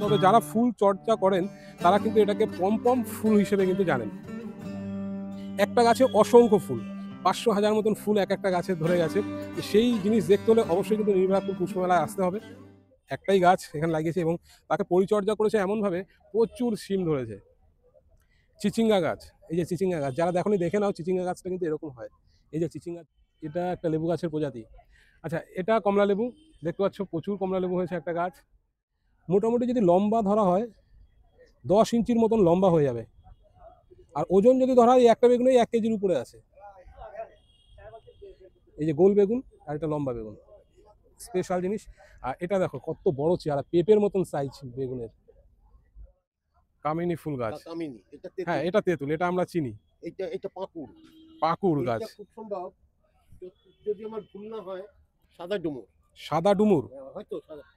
তবে যারা ফুল চর্চা করেন তারা কিন্তু এটাকে পম ফুল হিসেবে কিন্তু জানেন। একটা গাছে অসংখ্য ফুল, 500,000 মতন ফুল এক একটা গাছে ধরে গেছে। সেই জিনিস দেখতে হলে অবশ্যই কিন্তু নির্বাহপুর পুষ্পমেলায় আসতে হবে। একটাই গাছ এখানে লাগিয়েছে এবং তাকে পরিচর্যা করেছে এমনভাবে প্রচুর শিম ধরেছে। চিচিঙ্গা গাছ, এই যে চিচিঙ্গা গাছ, যারা দেখোনি দেখে নাও, চিচিঙ্গা গাছটা কিন্তু এরকম হয়। এই যে চিচিঙ্গা, এটা একটা লেবু গাছের প্রজাতি। আচ্ছা, এটা কমলা লেবু, দেখতে পাচ্ছ প্রচুর কমলা লেবু হয়েছে একটা গাছ। মোটামুটি যদি লম্বা ধরা হয় 10 ইঞ্চির মতন লম্বা হয়ে যাবে। আর ওজন যদি ধরা হয় একটা বেগুনে 1 কেজির উপরে আছে। এই যে গোল বেগুন আর এটা লম্বা বেগুন, স্পেশাল জিনিস। আর এটা দেখো কত বড় চেহারা, পেঁপের মতন সাইজ বেগুনের। কামিনী ফুল গাছ, হ্যাঁ এটা তেঁতুল, এটা আমরা চিনি। এটা পাকুড়, পাকুড় গাছ, খুব সম্ভব যদি আমার ভুল না হয় সাদা ডুমুর। সাদা ডুমুর, হয়তো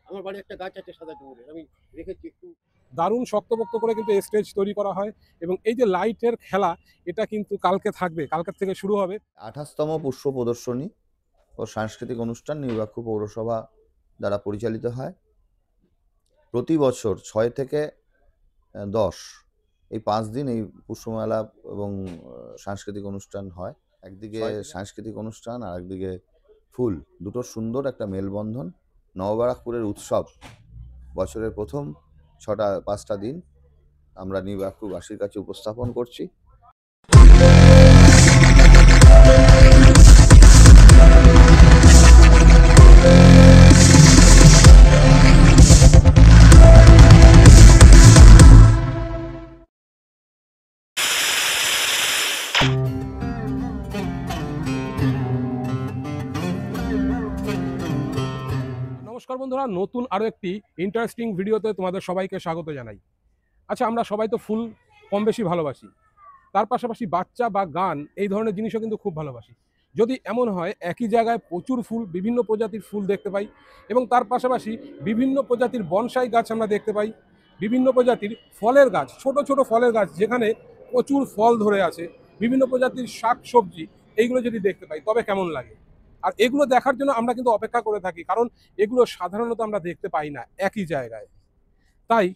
আমার বাড়ি একটা গাছ আছে সাদা ডুমুরের, আমি রেখেছি একটু। দারুণ শক্তপোক্ত করে কিন্তু স্টেজ তৈরি করা হয়। এবং এই যে লাইটের খেলা, এটা কিন্তু কালকে থাকবে, কালকের থেকে শুরু হবে। 28তম পুষ্প প্রদর্শনী ও সাংস্কৃতিক অনুষ্ঠান নির্বাহপুর পৌরসভা দ্বারা পরিচালিত হয়। প্রতি বছর 6 থেকে 10 এই 5 দিন এই পুষ্পমেলা এবং সাংস্কৃতিক অনুষ্ঠান হয়। একদিকে সাংস্কৃতিক অনুষ্ঠান আর একদিকে ফুল, দুটো সুন্দর একটা মেলবন্ধন। নববারাকপুরের উৎসব, বছরের প্রথম 5টা দিন আমরা নির্বাহপুরবাসীর কাছে উপস্থাপন করছি। নমস্কার বন্ধুরা, নতুন আরো একটি ইন্টারেস্টিং ভিডিওতে তোমাদের সবাইকে স্বাগত জানাই। আচ্ছা, আমরা সবাই তো ফুল কম বেশি ভালোবাসি, তার পাশাপাশি বাচ্চা বা গান এই ধরনের জিনিসও কিন্তু খুব ভালোবাসি। যদি এমন হয় একই জায়গায় প্রচুর ফুল, বিভিন্ন প্রজাতির ফুল দেখতে পাই, এবং তার পাশাপাশি বিভিন্ন প্রজাতির বনসাই গাছ আমরা দেখতে পাই, বিভিন্ন প্রজাতির ফলের গাছ, ছোট ছোট ফলের গাছ যেখানে প্রচুর ফল ধরে আছে, বিভিন্ন প্রজাতির শাক সবজি, এইগুলো যদি দেখতে পাই তবে কেমন লাগে। আর এগুলো দেখার জন্য আমরা কিন্তু অপেক্ষা করে থাকি, কারণ এগুলো সাধারণত আমরা দেখতে পাই না একই জায়গায়। তাই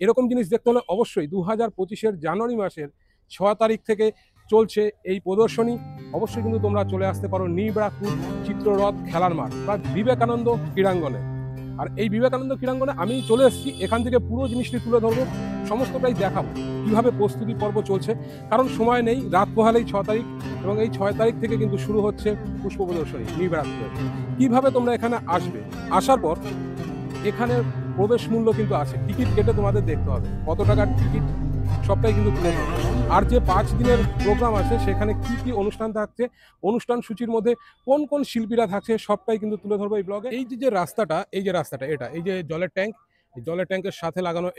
এরকম জিনিস দেখতে হলে অবশ্যই 2025-এর জানুয়ারি মাসের 6 তারিখ থেকে চলছে এই প্রদর্শনী। অবশ্যই কিন্তু তোমরা চলে আসতে পারো নির্বাহপুর চিত্ররথ খেলার মাঠ বা বিবেকানন্দ ক্রীড়াঙ্গনে। আর এই বিবেকানন্দ ক্রীড়াঙ্গনে আমি চলে এসেছি, এখান থেকে পুরো জিনিসটি তুলে ধরবো, সমস্তটাই দেখাবো কীভাবে প্রস্তুতি পর্ব চলছে। কারণ সময় নেই, রাত পোহালেই 6 তারিখ, এবং এই 6 তারিখ থেকে কিন্তু শুরু হচ্ছে পুষ্প প্রদর্শনী নির্বাহপুরে। কীভাবে তোমরা এখানে আসবে, আসার পর এখানে প্রবেশ মূল্য কিন্তু আছে, টিকিট কেটে তোমাদের দেখতে হবে কত টাকার টিকিট, সবটাই কিন্তু তুলে ধরবো। আর যে 5 দিনের প্রোগ্রাম আছে সেখানে কি কি অনুষ্ঠান থাকছে, অনুষ্ঠান সূচির মধ্যে কোন কোন শিল্পীরা থাকছে, সবটাই কিন্তু তুলে ধরবো এই ব্লগে। এই যে রাস্তাটা, এটা এই যে জলের ট্যাঙ্ক, এই জলের ট্যাঙ্কের সাথে লাগানো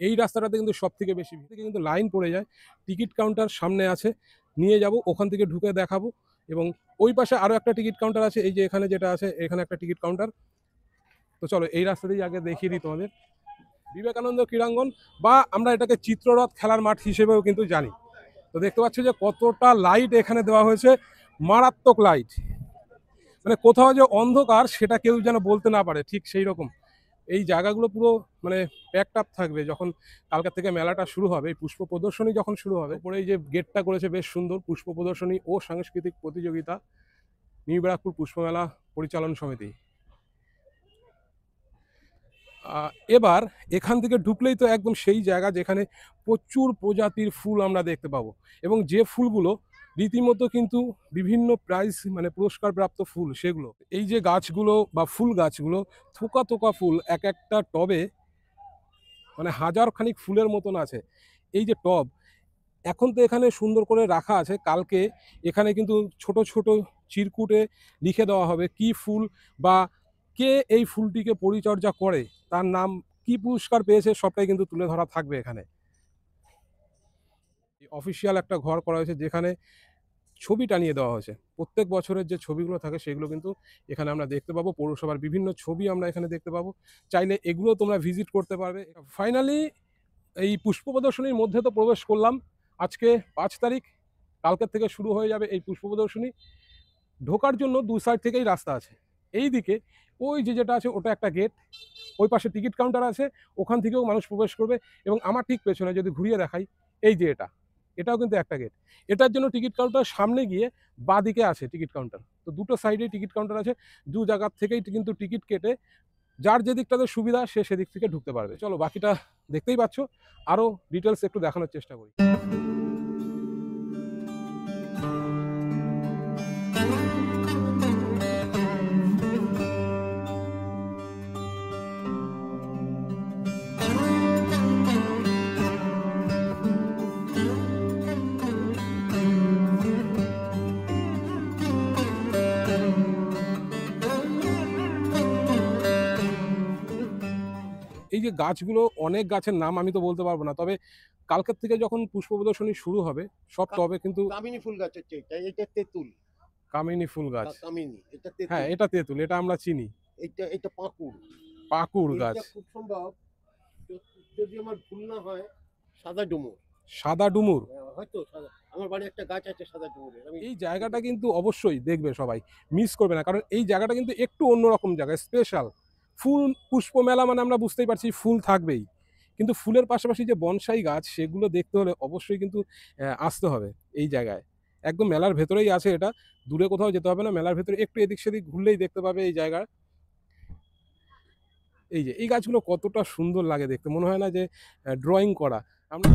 এই রাস্তাটাতে কিন্তু সব থেকে বেশি কিন্তু লাইন পড়ে যায়। টিকিট কাউন্টার সামনে আছে, নিয়ে যাব, ওখান থেকে ঢুকে দেখাবো। এবং ওই পাশে আরও একটা টিকিট কাউন্টার আছে, এই যে এখানে যেটা আছে, এখানে একটা টিকিট কাউন্টার। তো চলো এই রাস্তাতেই আগে দেখিয়ে দিই তোমাদের বিবেকানন্দ ক্রীড়াঙ্গন, বা আমরা এটাকে চিত্ররথ খেলার মাঠ হিসেবেও কিন্তু জানি। তো দেখতে পাচ্ছ যে কতটা লাইট এখানে দেওয়া হয়েছে, মারাত্মক লাইট, মানে কোথাও যে অন্ধকার সেটা কেউ যেন বলতে না পারে, ঠিক সেই রকম এই জায়গাগুলো পুরো মানে প্যাকড আপ থাকবে যখন কালকা থেকে মেলাটা শুরু হবে, এই পুষ্প প্রদর্শনী যখন শুরু হবে। উপরে এই যে গেটটা করেছে বেশ সুন্দর, পুষ্প প্রদর্শনী ও সাংস্কৃতিক প্রতিযোগিতা নির্বাহপুর পুষ্পমেলা পরিচালন সমিতি। এবার এখান থেকে ঢুকলেই তো একদম সেই জায়গা যেখানে প্রচুর প্রজাতির ফুল আমরা দেখতে পাবো, এবং যে ফুলগুলো রীতিমতো কিন্তু বিভিন্ন প্রাইজ মানে পুরস্কার প্রাপ্ত ফুল সেগুলো। এই যে গাছগুলো বা ফুল গাছগুলো, থোকা থোকা ফুল এক একটা টবে, মানে হাজার খানিক ফুলের মতন আছে। এই যে টব, এখন তো এখানে সুন্দর করে রাখা আছে, কালকে এখানে কিন্তু ছোট ছোট চিরকুটে লিখে দেওয়া হবে কি ফুল বা কে এই ফুলটিকে পরিচর্যা করে, তার নাম, কি পুরস্কার পেয়েছে, সবটাই কিন্তু তুলে ধরা থাকবে এখানে। অফিসিয়াল একটা ঘর করা হয়েছে যেখানে ছবি টানিয়ে দেওয়া হয়েছে, প্রত্যেক বছরের যে ছবিগুলো থাকে সেগুলো কিন্তু এখানে আমরা দেখতে পাবো। পৌরসভার বিভিন্ন ছবি আমরা এখানে দেখতে পাবো, চাইলে এগুলো তোমরা ভিজিট করতে পারবে। ফাইনালি এই পুষ্প প্রদর্শনীর মধ্যে তো প্রবেশ করলাম। আজকে 5 তারিখ, কালকের থেকে শুরু হয়ে যাবে এই পুষ্প প্রদর্শনী। ঢোকার জন্য 2 সাইড থেকেই রাস্তা আছে, এই দিকে ওই যেটা আছে ওটা একটা গেট, ওই পাশে টিকিট কাউন্টার আছে, ওখান থেকেও মানুষ প্রবেশ করবে। এবং আমার ঠিক পেছনে যদি ঘুরিয়ে দেখাই, এই যে এটাও কিন্তু একটা গেট। এটার জন্য টিকিট কাউন্টার সামনে গিয়ে বাঁদিকে আছে টিকিট কাউন্টার। তো দুটো সাইডেই টিকিট কাউন্টার আছে, দু জায়গার থেকেই কিন্তু টিকিট কেটে যার যে দিকটাতে সুবিধা সে সেদিক থেকে ঢুকতে পারবে। চলো বাকিটা দেখতেই পাচ্ছ, আরও ডিটেলস একটু দেখানোর চেষ্টা করি। এই যে গাছগুলো, অনেক গাছের নাম আমি তো বলতে পারবো না, তবে কালকের থেকে যখন পুষ্প প্রদর্শনী শুরু হবে সব টবে কিন্তু কামিনী ফুল গাছ হচ্ছে এটা তেঁতুল। কামিনী ফুল গাছ, কামিনী, এটা হ্যাঁ তেঁতুল। এটা তেঁতুল, এটা আমরা চিনি। এটা পাকুড়। পাকুড় গাছ, এটা খুব সম্ভব, যদি আমার ভুল না হয়, সাদা ডুমুর। সাদা ডুমুর। হয়তো আমার বাড়ি একটা গাছ আছে সাদা ডুমুরের। এই জায়গাটা কিন্তু অবশ্যই দেখবে সবাই, মিস করবে না, কারণ এই জায়গাটা কিন্তু একটু অন্যরকম জায়গা, স্পেশাল। ফুল পুষ্প মেলা মানে আমরা বুঝতেই পারছি ফুল থাকবেই, কিন্তু ফুলের পাশাপাশি যে বনসাই গাছ সেগুলো দেখতে হলে অবশ্যই কিন্তু আসতে হবে এই জায়গায়। একদম মেলার ভেতরেই আছে এটা, দূরে কোথাও যেতে হবে না, মেলার ভেতরে একটু এদিক সেদিক ঘুরলেই দেখতে পাবে এই জায়গায়। এই যে এই গাছগুলো কতটা সুন্দর লাগে দেখতে, মনে হয় না যে ড্রয়িং করা। আমরা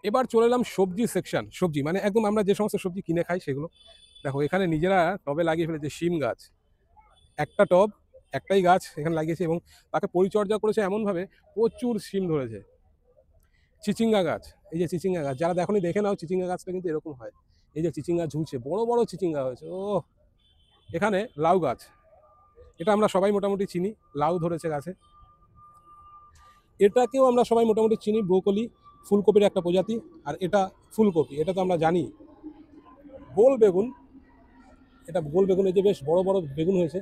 এবার চলে এলাম সবজি সেকশন। সবজি মানে একদম আমরা যে সমস্ত সবজি কিনে খাই সেগুলো। দেখো এখানে নিজেরা টবে লাগিয়ে ফেলেছে শিম গাছ, একটা টব একটাই গাছ এখানে লাগিয়েছে, এবং তাকে পরিচর্যা করেছে এমনভাবে প্রচুর শিম ধরেছে। চিচিঙ্গা গাছ, এই যে চিচিঙ্গা গাছ, যারা দেখোনি দেখে নাও, চিচিঙ্গা গাছটা কিন্তু এরকম হয়। এই যে চিচিঙ্গা ঝুলছে, বড় বড় চিচিঙ্গা হয়েছে। ও এখানে লাউ গাছ, এটা আমরা সবাই মোটামুটি চিনি, লাউ ধরেছে গাছে। এটাকেও আমরা সবাই মোটামুটি চিনি, ব্রোকলি, ফুলকপির একটা প্রজাতি। আর এটা ফুলকপি, এটা তো আমরা জানি। গোল বেগুন, এটা গোল বেগুন, এই যে বেশ বড় বড় বেগুন হয়েছে।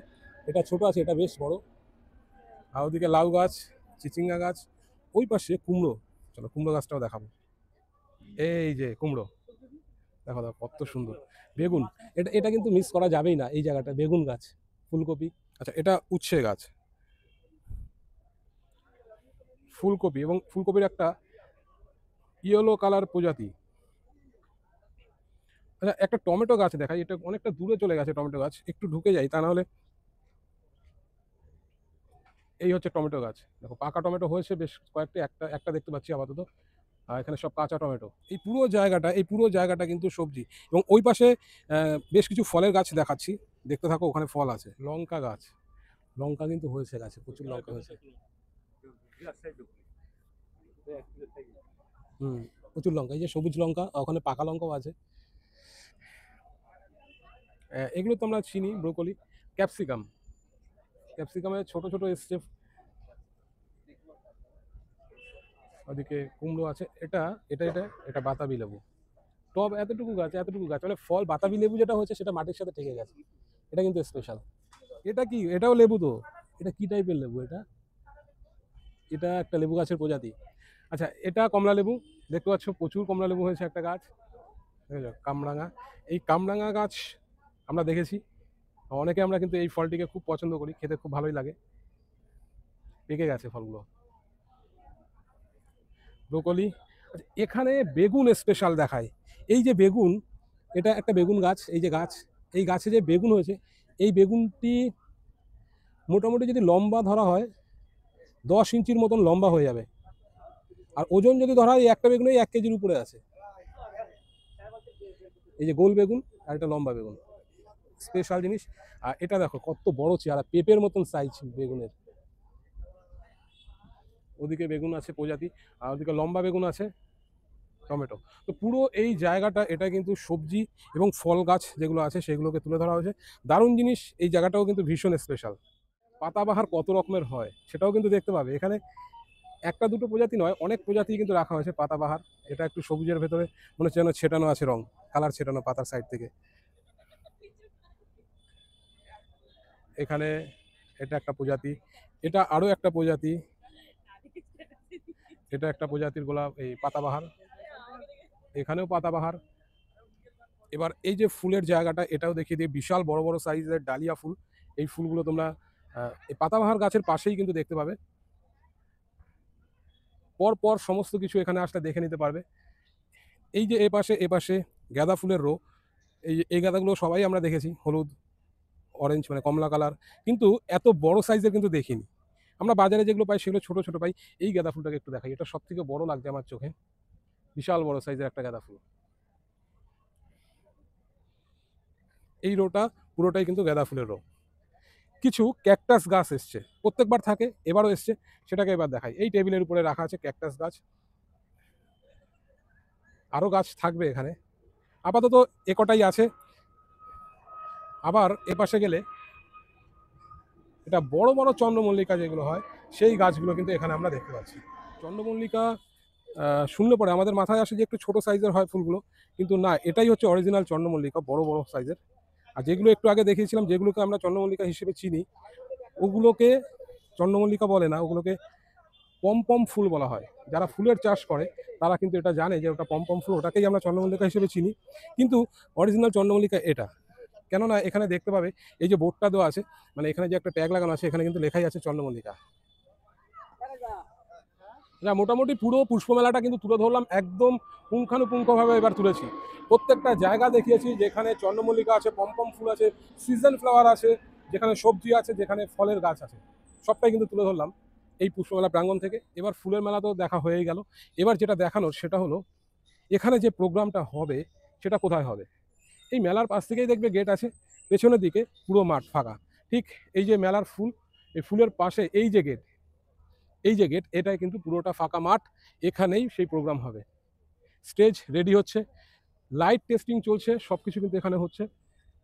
এটা ছোট আছে, এটা বেশ বড়। আর ওদিকে লাউ গাছ, চিচিঙ্গা গাছ, ওই পাশে কুমড়ো। চলো কুমড়ো গাছটাও দেখাবো। এই যে কুমড়ো, দেখো দেখো কত সুন্দর। বেগুন, এটা এটা কিন্তু মিস করা যাবেই না এই জায়গাটা, বেগুন গাছ, ফুলকপি। আচ্ছা এটা উচ্ছে গাছ, ফুলকপি, এবং ফুলকপির একটা ইয়েলো কালার প্রজাতি। আচ্ছা একটা টমেটো গাছ দেখাই, এটা অনেকটা দূরে চলে গেছে টমেটো গাছ, একটু ঢুকে যাই, তা না হলে। এই হচ্ছে টমেটো গাছ, দেখো পাকা টমেটো হয়েছে বেশ কয়েকটা, একটা একটা দেখতে পাচ্ছি আপাতত। আর এখানে সব কাঁচা টমেটো। এই পুরো জায়গাটা কিন্তু সবজি। এবং ওই পাশে বেশ কিছু ফলের গাছ দেখাচ্ছি, দেখতে থাকো, ওখানে ফল আছে। লঙ্কা গাছ, লঙ্কা কিন্তু হয়েছে গাছে, প্রচুর লঙ্কা হয়েছে। হুম, প্রচুর লঙ্কা, এই যে সবুজ লঙ্কা, ওখানে পাকা লঙ্কাও আছে। এগুলো তো আমরা চিনি, ব্রোকলি, ক্যাপসিকাম, ক্যাপসিকামের ছোট ছোট এসছে। ওদিকে কুমড়ো আছে, এটা এটা এটা এটা বাতাবি লেবু। টব এতটুকু গাছ, মানে ফল বাতাবি লেবু যেটা হচ্ছে সেটা মাটির সাথে ঠেকে গেছে। এটা কিন্তু স্পেশাল। এটা কি, এটাও লেবু তো? এটা কি টাইপের লেবু এটা? এটা একটা লেবু গাছের প্রজাতি। আচ্ছা এটা কমলা লেবু, দেখতে পাচ্ছ প্রচুর কমলা লেবু হয়েছে একটা গাছ। দেখেছো কামরাঙা, এই কামরাঙা গাছ আমরা দেখেছি। অনেকে আমরা কিন্তু এই ফলটিকে খুব পছন্দ করি, খেতে খুব ভালোই লাগে। পেকে গেছে ফলগুলো। ব্রোকলি। এখানে বেগুন স্পেশাল দেখায়। এই যে বেগুন, এটা একটা বেগুন গাছ, এই যে গাছ, এই গাছে যে বেগুন হয়েছে, এই বেগুনটি মোটামুটি যদি লম্বা ধরা হয় 10 ইঞ্চির মতন লম্বা হয়ে যাবে। আর ওজন যদি ধরা হয়, এই একটা বেগুনে 1 কেজির উপরে আছে। এই যে গোল বেগুন আর এটা লম্বা বেগুন, স্পেশাল জিনিস। আর এটা দেখো কত বড় চেহারা, পেঁপের মতন সাইজ বেগুনের। ওদিকে বেগুন আছে প্রজাতি, আর ওদিকে লম্বা বেগুন আছে, টমেটো। তো পুরো এই জায়গাটা, এটা কিন্তু সবজি এবং ফল গাছ যেগুলো আছে সেগুলোকে তুলে ধরা হয়েছে। দারুণ জিনিস, এই জায়গাটাও কিন্তু ভীষণ স্পেশাল। পাতাবাহার কত রকমের হয় সেটাও কিন্তু দেখতে পাবে এখানে। একটা দুটো প্রজাতি নয়, অনেক প্রজাতি কিন্তু রাখা হয়েছে পাতাবাহার। এটা একটু সবুজের ভেতরে মনে হচ্ছে যেন ছেটানো আছে, রং কালার ছেটানো পাতার সাইড থেকে। এখানে এটা একটা প্রজাতি, এটা আরো একটা প্রজাতি, এটা একটা প্রজাতির গোলাপ, এই পাতাবাহার। এখানেও পাতাবাহার। এবার এই যে ফুলের জায়গাটা, এটাও দেখিয়ে দিয়ে, বিশাল বড় বড় সাইজের ডালিয়া ফুল। এই ফুলগুলো তোমরা এই পাতাবাহার গাছের পাশেই কিন্তু দেখতে পাবে। পর পর সমস্ত কিছু এখানে আসলে দেখে নিতে পারবে। এই যে এ পাশে গাঁদা ফুলের রো। এই গাঁদাগুলো সবাই আমরা দেখেছি, হলুদ অরেঞ্জ মানে কমলা কালার, কিন্তু এত বড় সাইজের কিন্তু দেখিনি। আমরা বাজারে যেগুলো পাই সেগুলো ছোট ছোট পাই। এই গাঁদা ফুলটাকে একটু দেখাই, এটা সব থেকে বড় লাগছে আমার চোখে, বিশাল বড় সাইজের একটা গাঁদা ফুল। এই রোটা পুরোটাই কিন্তু গাঁদা ফুলের রো। কিছু ক্যাকটাস গাছ এসছে, প্রত্যেকবার থাকে, এবারও এসছে, সেটাকে এবার দেখাই। এই টেবিলের উপরে রাখা আছে ক্যাকটাস গাছ, আরও গাছ থাকবে এখানে, আপাতত একটাই আছে। আবার এপাশে গেলে এটা বড় বড় চন্দ্রমল্লিকা যেগুলো হয়, সেই গাছগুলো কিন্তু এখানে আমরা দেখতে পাচ্ছি। চন্দ্রমল্লিকা শুনলে পরে আমাদের মাথায় আসে যে একটু ছোট সাইজের হয় ফুলগুলো, কিন্তু না, এটাই হচ্ছে অরিজিনাল চন্দ্রমল্লিকা, বড় বড় সাইজের। আর যেগুলো একটু আগে দেখিয়েছিলাম, যেগুলোকে আমরা চন্দ্রমল্লিকা হিসেবে চিনি, ওগুলোকে চন্দ্রমল্লিকা বলে না, ওগুলোকে পমপম ফুল বলা হয়। যারা ফুলের চাষ করে তারা কিন্তু এটা জানে যে ওটা পমপম ফুল, ওটাকেই আমরা চন্দ্রমল্লিকা হিসেবে চিনি। কিন্তু অরিজিনাল চন্দ্রমল্লিকা এটা। কেননা এখানে দেখতে পাবে এই যে বোর্ডটা দেওয়া আছে, মানে এখানে যে একটা ট্যাগ লাগানো আছে, এখানে কিন্তু লেখাই আছে চন্দ্রমল্লিকা। না, মোটামুটি পুরো পুষ্পমেলাটা কিন্তু তুলে ধরলাম, একদম পুঙ্খানুপুঙ্খভাবে এবার তুলেছি। প্রত্যেকটা জায়গা দেখিয়েছি, যেখানে চন্দ্রমল্লিকা আছে, পমপম ফুল আছে, সিজন ফ্লাওয়ার আছে, যেখানে সবজি আছে, যেখানে ফলের গাছ আছে, সবটাই কিন্তু তুলে ধরলাম এই পুষ্পমেলা প্রাঙ্গণ থেকে। এবার ফুলের মেলা তো দেখা হয়েই গেল, এবার যেটা দেখানোর সেটা হলো এখানে যে প্রোগ্রামটা হবে সেটা কোথায় হবে। এই মেলার পাশ থেকেই দেখবে গেট আছে, পেছনের দিকে পুরো মাঠ ফাঁকা। ঠিক এই যে মেলার ফুল, এই ফুলের পাশে এই যে গেট, এই যে গেট, এটাই কিন্তু পুরোটা ফাঁকা মাঠ, এখানেই সেই প্রোগ্রাম হবে। স্টেজ রেডি হচ্ছে, লাইট টেস্টিং চলছে, সব কিছু কিন্তু এখানে হচ্ছে।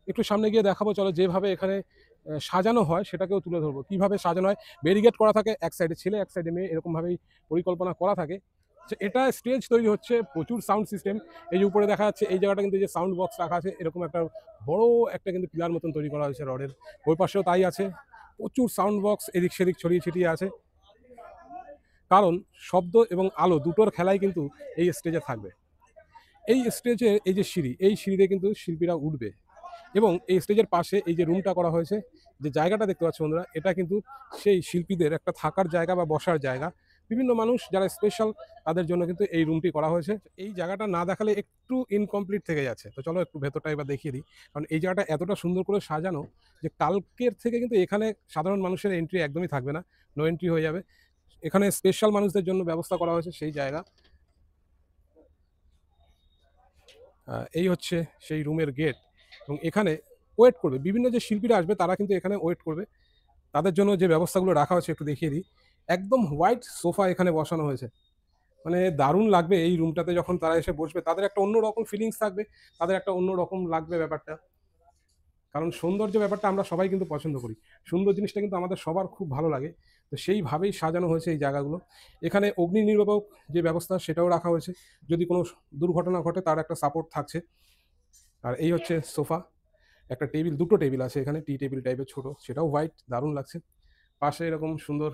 একটু সামনে গিয়ে দেখাবো চলো, যেভাবে এখানে সাজানো হয় সেটাকেও তুলে ধরবো, কীভাবে সাজানো হয়। ব্যারিকেড করা থাকে, এক সাইডে ছেলে এক সাইডে মেয়ে, এরকমভাবেই পরিকল্পনা করা থাকে। এটা স্টেজ তৈরি হচ্ছে, প্রচুর সাউন্ড সিস্টেম। এই যে উপরে দেখা যাচ্ছে এই জায়গাটা কিন্তু যে সাউন্ড বক্স রাখা আছে, এরকম একটা বড় একটা কিন্তু পিলার মতন তৈরি করা হয়েছে রডের। ওই পাশেও তাই আছে, প্রচুর সাউন্ড বক্স এদিক সেদিক ছড়িয়ে ছিটিয়ে আছে। কারণ শব্দ এবং আলো দুটোর খেলাই কিন্তু এই স্টেজে থাকবে। এই স্টেজে এই যে সিঁড়ি, এই সিঁড়িতে কিন্তু শিল্পীরা উঠবে, এবং এই স্টেজের পাশে এই যে রুমটা করা হয়েছে, যে জায়গাটা দেখতে পাচ্ছ বন্ধুরা, এটা কিন্তু সেই শিল্পীদের একটা থাকার জায়গা বা বসার জায়গা। বিভিন্ন মানুষ যারা স্পেশাল, তাদের জন্য কিন্তু এই রুমটি করা হয়েছে। এই জায়গাটা না দেখালে একটু ইনকমপ্লিট থেকে যাচ্ছে। তো চলো একটু ভেতরটা এবার দেখিয়ে দিই, কারণ এই জায়গাটা এতটা সুন্দর করে সাজানো যে কালকের থেকে কিন্তু এখানে সাধারণ মানুষের এন্ট্রি একদমই থাকবে না, নো এন্ট্রি হয়ে যাবে। এখানে স্পেশাল মানুষদের জন্য ব্যবস্থা করা হয়েছে সেই জায়গা। এই হচ্ছে সেই রুমের গেট, এবং এখানে ওয়েট করবে বিভিন্ন যে শিল্পীরা আসবে, তারা কিন্তু এখানে ওয়েট করবে। তাদের জন্য যে ব্যবস্থাগুলো রাখা হয়েছে একটু দেখিয়ে দিই। একদম হোয়াইট সোফা এখানে বসানো হয়েছে, মানে দারুণ লাগবে এই রুমটাতে যখন তারা এসে বসবে, তাদের একটা অন্য রকম ফিলিংস থাকবে, তাদের একটা অন্য রকম লাগবে ব্যাপারটা। কারণ সৌন্দর্য ব্যাপারটা আমরা সবাই কিন্তু পছন্দ করি, সুন্দর জিনিসটা কিন্তু আমাদের সবার খুব ভালো লাগে। তো সেইভাবেই সাজানো হয়েছে এই জায়গাগুলো। এখানে অগ্নি নির্বাপক যে ব্যবস্থা সেটাও রাখা হয়েছে, যদি কোনো দুর্ঘটনা ঘটে তার একটা সাপোর্ট থাকছে। আর এই হচ্ছে সোফা, একটা টেবিল, দুটো টেবিল আছে এখানে, টি টেবিল টাইপের ছোট, সেটাও হোয়াইট, দারুণ লাগছে। পাশে এরকম সুন্দর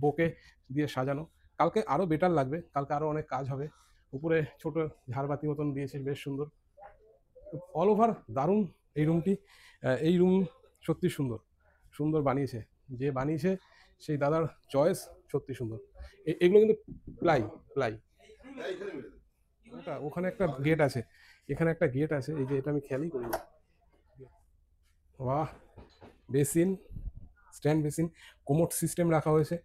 বোকে দিয়ে সাজানো, কালকে আরও বেটার লাগবে, কালকে আরও অনেক কাজ হবে। উপরে ছোট ঝাড়বাতি মতন দিয়েছে, বেশ সুন্দর। অল ওভার দারুণ এই রুমটি। এই রুম সত্যি সুন্দর সুন্দর বানিয়েছে, যে বানিয়েছে সেই দাদার চয়েস, সত্যি সুন্দর। এগুলো কিন্তু প্লাই প্লাই ওখানে একটা গেট আছে, এখানে একটা গেট আছে, এই যে এটা আমি খেয়ালই করি। বাহ, basin, stand basin, commode system রাখা হয়েছে।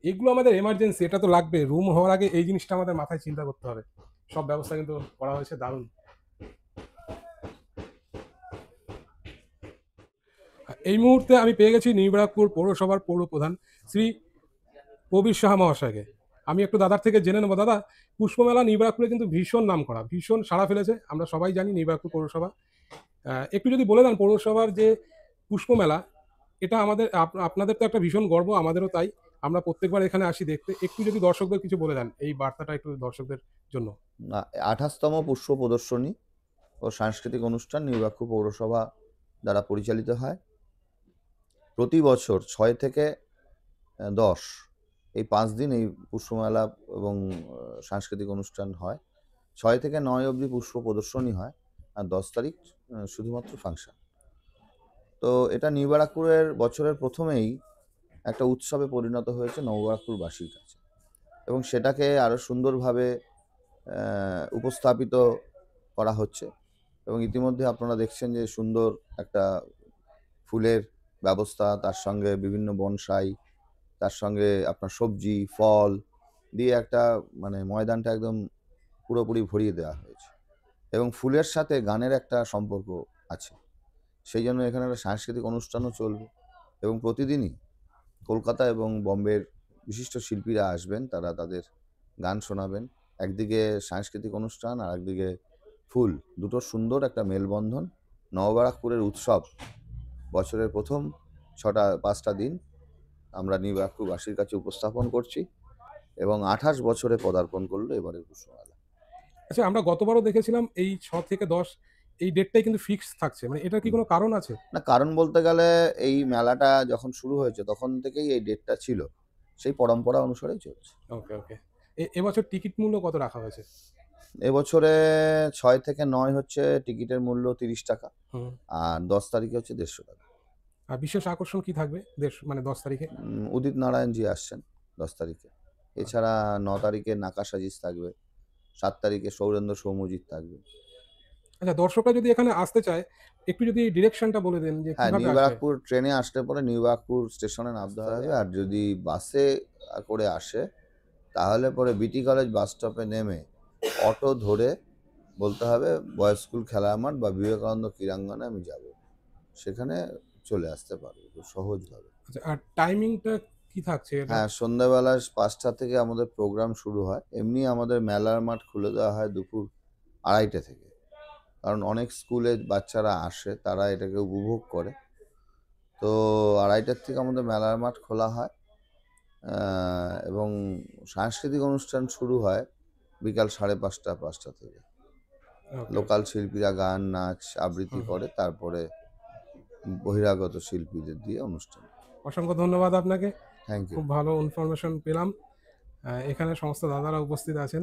এগুলো আমাদের এমার্জেন্সি, এটা তো লাগবে। রুম হওয়ার আগে এই জিনিসটা আমাদের মাথায় চিন্তা করতে হবে। সব ব্যবস্থা কিন্তু করা হয়েছে, দারুণ। এই মুহূর্তে আমি পেয়ে গেছি নিউ ব্যারাকপুর পৌরসভার পৌর প্রধান শ্রী কবির সাহা মহাশয়কে। আমি একটু দাদার থেকে জেনে নেবো। দাদা, পুষ্পমেলা নিউ ব্যারাকপুরে কিন্তু ভীষণ নাম করা, ভীষণ সাড়া ফেলেছে, আমরা সবাই জানি নিউ ব্যারাকপুর পৌরসভা। একটু যদি বলে দেন পৌরসভার যে পুষ্পমেলা, এটা আমাদের আপনাদের তো একটা ভীষণ গর্ব, আমাদেরও তাই। আমরা প্রত্যেকবার এখানে আসি দেখতে। একটু যদি দর্শকদের কিছু বলে দেন, এই বার্তাটা একটু দর্শকদের জন্য। 28তম পুষ্প প্রদর্শনী ও সাংস্কৃতিক অনুষ্ঠান নিউ ব্যারাকপুর পৌরসভা দ্বারা পরিচালিত হয়। প্রতি বছর 6 থেকে 10 এই 5 দিন এই পুষ্পমেলা এবং সাংস্কৃতিক অনুষ্ঠান হয়। 6 থেকে 9 অবধি পুষ্প প্রদর্শনী হয়, আর 10 তারিখ শুধুমাত্র ফাংশন। তো এটা নিউ ব্যারাকপুরের বছরের প্রথমেই একটা উৎসবে পরিণত হয়েছে নবব্যারাকপুরবাসীর কাছে, এবং সেটাকে আরও সুন্দরভাবে উপস্থাপিত করা হচ্ছে। এবং ইতিমধ্যে আপনারা দেখছেন যে সুন্দর একটা ফুলের ব্যবস্থা, তার সঙ্গে বিভিন্ন বনসাই, তার সঙ্গে আপনার সবজি ফল দিয়ে একটা মানে ময়দানটা একদম পুরোপুরি ভরিয়ে দেওয়া হয়েছে। এবং ফুলের সাথে গানের একটা সম্পর্ক আছে, সেই জন্য এখানে একটা সাংস্কৃতিক অনুষ্ঠানও চলবে। এবং প্রতিদিনই কলকাতা এবং বম্বের বিশিষ্ট শিল্পীরা আসবেন, তারা তাদের গান শোনাবেন। একদিকে সাংস্কৃতিক অনুষ্ঠান আর একদিকে ফুল, দুটো সুন্দর একটা মেলবন্ধন। নবব্যারাকপুরের উৎসব বছরের প্রথম 5টা দিন আমরা নিউ ব্যারাকপুরবাসীর কাছে উপস্থাপন করছি, এবং 28 বছরে পদার্পণ করলো এবারের পুষ্পমেলা। আচ্ছা, আমরা গতবারও দেখেছিলাম এই 6 থেকে 10 এই ডেটটাই কিন্তু ফিক্স থাকছে, মানে এটার কি কোনো কারণ আছে? না, কারণ বলতে গেলে এই মেলাটা যখন শুরু হয়েছে তখন থেকেই এই ডেটটা ছিল, সেই পরম্পরা অনুসারেই চলছে। ওকে ওকে। এবছর টিকিট মূল্য কত রাখা হয়েছে? এবছরে 6 থেকে 9 হচ্ছে টিকিটের মূল্য 30 টাকা, হুম। আর 10 তারিখে হচ্ছে 150 টাকা। আর বিশেষ আকর্ষণ কি থাকবে মানে 10 তারিখে? উদিত নারায়ণজি আসছেন 10 তারিখে। এছাড়া 9 তারিখে নাকা সাজিস থাকবে, 7 তারিখে সৌরেন্দ্র সৌম্যজিৎ থাকবে। আচ্ছা, দর্শকরা যদি এখানে আসতে চায়, একটু যদি ডিরেকশনটা বলে দেন যে হ্যাঁ, কিভাবে নিউ আসবে? ব্যারাকপুর ট্রেনে আসলে পরে নিউ ব্যারাকপুর স্টেশনে নামতে হবে, আর যদি বাসে করে আসে তাহলে পরে বিটি কলেজ বাস স্টপে নেমে অটো ধরে বলতে হবে বয়েজ স্কুল খেলার মাঠ বা বিবেকানন্দ ক্রীড়াঙ্গনে আমি যাব, সেখানে চলে আসতে পারবে খুব সহজভাবে। আচ্ছা, আর টাইমিংটা কি থাকছে এটা? হ্যাঁ, সন্ধ্যাবেলা 5টা থেকে আমাদের প্রোগ্রাম শুরু হয়। এমনি আমাদের মেলার মাঠ খুলে দেওয়া হয় দুপুর 2:30 থেকে, কারণ অনেক স্কুলে বাচ্চারা আসে, তারা এটাকে উপভোগ করে। তো 2:30 থেকে আমাদের মেলার মাঠ খোলা হয়, এবং সাংস্কৃতিক অনুষ্ঠান শুরু হয় বিকাল 5:30 থেকে। Okay. লোকাল শিল্পীরা গান নাচ আবৃত্তি করে, তারপরে বহিরাগত শিল্পীদের দিয়ে অনুষ্ঠান। অসংখ্য ধন্যবাদ আপনাকে, থ্যাংক ইউ। খুব ভালো ইনফরমেশন পেলাম। এখানে সমস্ত দাদারা উপস্থিত আছেন।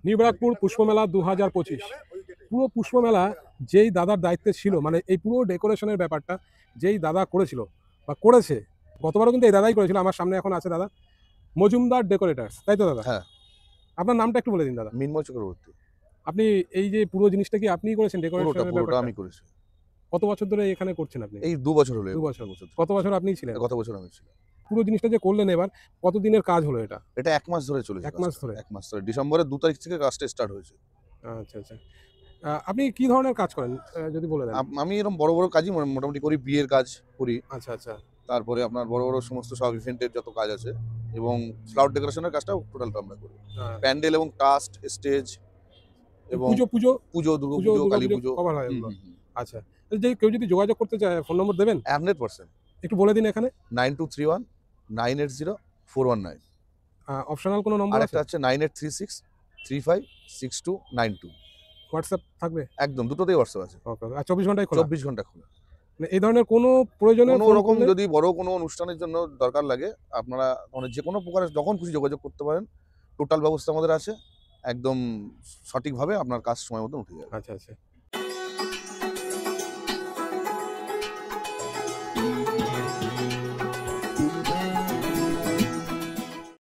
নিউ ব্যারাকপুর পুষ্পমেলা 2025, পুরো পুষ্পমেলা যেই দাদার দায়িত্বে ছিল, মানে এই পুরো ডেকোরেশনের ব্যাপারটা যেই দাদা করেছিল বা করেছে, গতবারও কিন্তু এই দাদাই করেছিল। আমার সামনে এখন আছে দাদা মজুমদার ডেকোরেটার্স, তাই তো দাদা? হ্যাঁ। আপনার নামটা একটু বলে দিন দাদা। মিন্ময় চক্রবর্তী। আপনি এই যে পুরো জিনিসটা কি আপনিই করেছেন ডেকোরেশনের পুরোটা ব্যাপারটা? আমি করেছি। কত বছর ধরে এখানে করছেন আপনি? এই 2 বছর হলো। 2 বছর। কত বছর আপনিই ছিলেন? গত বছর আমি ছিলাম। পুরো জিনিসটা যে করলেন এবার, কতদিনের কাজ হলো এটা? এটা 1 মাস ধরে চলেছে। 1 মাস ধরে? 1 মাস ধরে। ডিসেম্বরের 2 তারিখ থেকে কাজটা স্টার্ট হয়েছে। আচ্ছা আচ্ছা। আপনি কি ধরনের কাজ করেন যদি বলে দেন? আমি এরকম বড় বড় কাজই মোটামুটি করি, বিয়ের কাজ করি। আচ্ছা আচ্ছা। তারপরে আপনার বড় বড় সমস্ত সব ইভেন্টের যত কাজ আছে, এবং ফ্লাওয়ার ডেকোরেশনের কাজটাও টোটালটা আমরা করি। প্যান্ডেল এবং কাস্ট, স্টেজ এবং পুজো, দুর্গাপুজো, কালী পুজো কভার হয় এগুলো। আচ্ছা, যে কেউ যদি যোগাযোগ করতে চায় ফোন নম্বর দেবেন? 100%। একটু বলে দিন এখানে। 9231 980 419। অপশনাল কোনো নম্বর আর আছে? একটা আছে 9836 356292। হোয়াটসঅ্যাপ থাকবে? একদম, দুটোতেই হোয়াটসঅ্যাপ আছে। ওকে। আর 24 ঘন্টায় খোলা? 24 ঘন্টা খোলা। মানে এই ধরনের কোনো প্রয়োজনে কোনো রকম যদি বড় কোনো অনুষ্ঠানের জন্য দরকার লাগে, আপনারা মানে যে কোনো প্রকারের যখন খুশি যোগাযোগ করতে পারেন। টোটাল ব্যবস্থা আমাদের আছে, একদম সঠিকভাবে আপনার কাজ সময় মতো উঠে যাবে। আচ্ছা আচ্ছা।